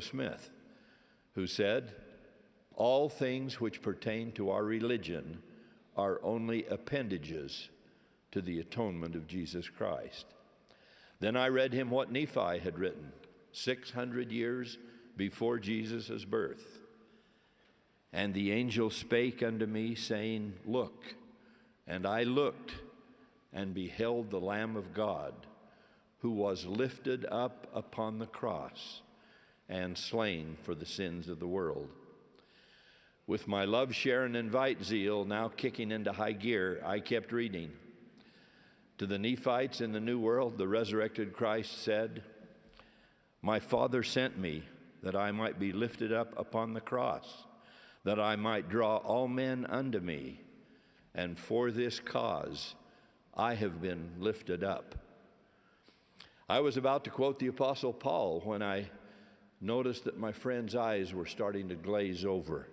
Smith, who said, "All things which pertain to our religion are only appendages to the atonement of Jesus Christ." Then I read him what Nephi had written 600 years before Jesus' birth. "And the angel spake unto me, saying, Look. And I looked, and beheld the Lamb of God, who was lifted up upon the cross, and slain for the sins of the world." With my love, share, and invite zeal now kicking into high gear, I kept reading. To the Nephites in the New World, the resurrected Christ said, "My Father sent me that I might be lifted up upon the cross, that I might draw all men unto me, and for this cause I have been lifted up." I was about to quote the Apostle Paul when I noticed that my friend's eyes were starting to glaze over.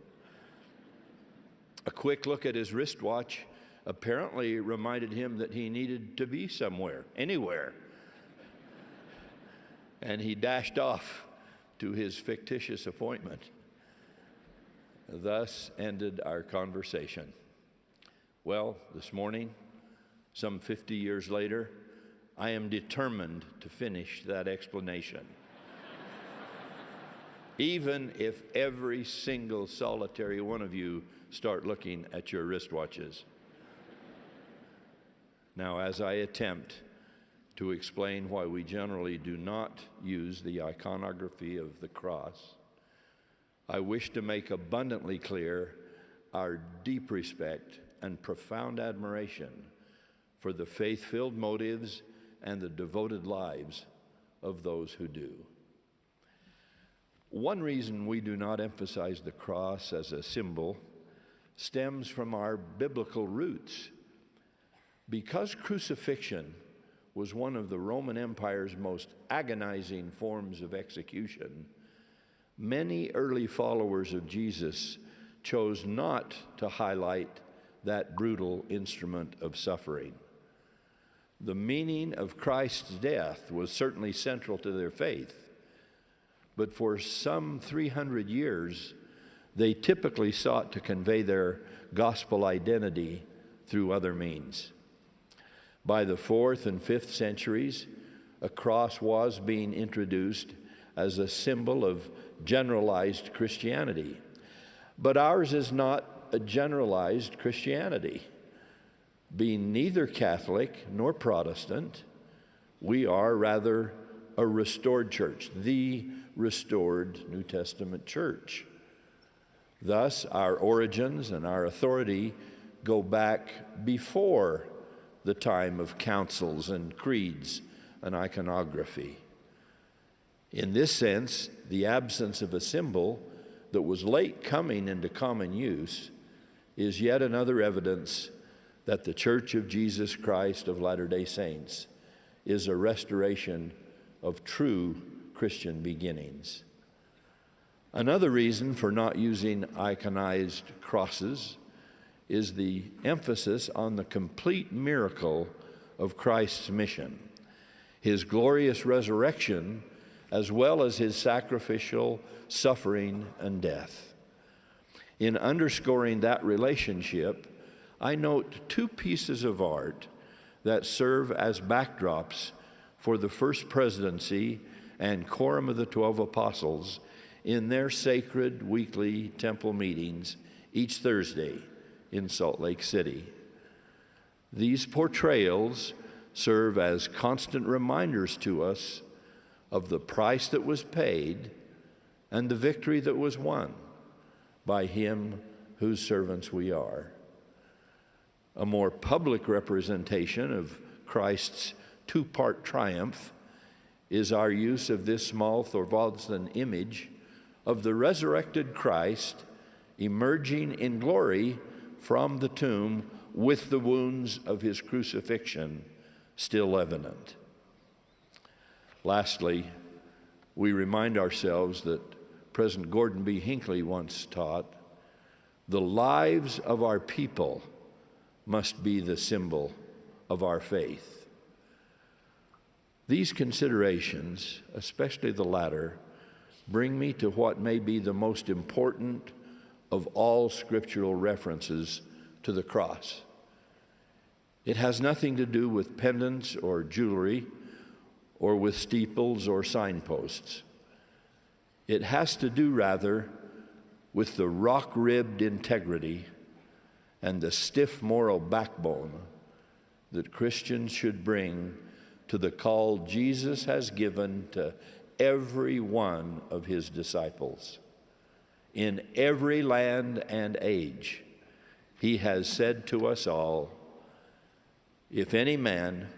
A quick look at his wristwatch apparently reminded him that he needed to be somewhere, anywhere. And he dashed off to his fictitious appointment. Thus ended our conversation. Well, this morning, some 50 years later, I am determined to finish that explanation. Even if every single solitary one of you start looking at your wristwatches. Now, as I attempt to explain why we generally do not use the iconography of the cross, I wish to make abundantly clear our deep respect and profound admiration for the faith-filled motives and the devoted lives of those who do. One reason we do not emphasize the cross as a symbol stems from our biblical roots. Because crucifixion was one of the Roman Empire's most agonizing forms of execution, many early followers of Jesus chose not to highlight that brutal instrument of suffering. The meaning of Christ's death was certainly central to their faith, but for some 300 years, they typically sought to convey their gospel identity through other means. By the 4th and 5th centuries, a cross was being introduced as a symbol of generalized Christianity. But ours is not a generalized Christianity. Being neither Catholic nor Protestant, we are rather a restored church, the restored New Testament church. Thus, our origins and our authority go back before the time of councils and creeds and iconography. In this sense, the absence of a symbol that was late coming into common use is yet another evidence that the Church of Jesus Christ of Latter-day Saints is a restoration of true Christian beginnings. Another reason for not using iconized crosses is the emphasis on the complete miracle of Christ's mission, his glorious resurrection, as well as his sacrificial suffering and death. In underscoring that relationship, I note two pieces of art that serve as backdrops for the First Presidency and Quorum of the 12 Apostles in their sacred weekly temple meetings each Thursday in Salt Lake City. These portrayals serve as constant reminders to us of the price that was paid and the victory that was won by him whose servants we are. A more public representation of Christ's two-part triumph is our use of this small Thorvaldsen image of the resurrected Christ emerging in glory from the tomb with the wounds of his crucifixion still evident. Lastly, we remind ourselves that President Gordon B. Hinckley once taught, "The lives of our people must be the symbol of our faith." These considerations, especially the latter, bring me to what may be the most important of all scriptural references to the cross. It has nothing to do with pendants or jewelry or with steeples or signposts. It has to do, rather, with the rock-ribbed integrity and the stiff moral backbone that Christians should bring to the call Jesus has given to every one of his disciples. In every land and age, he has said to us all, "If any man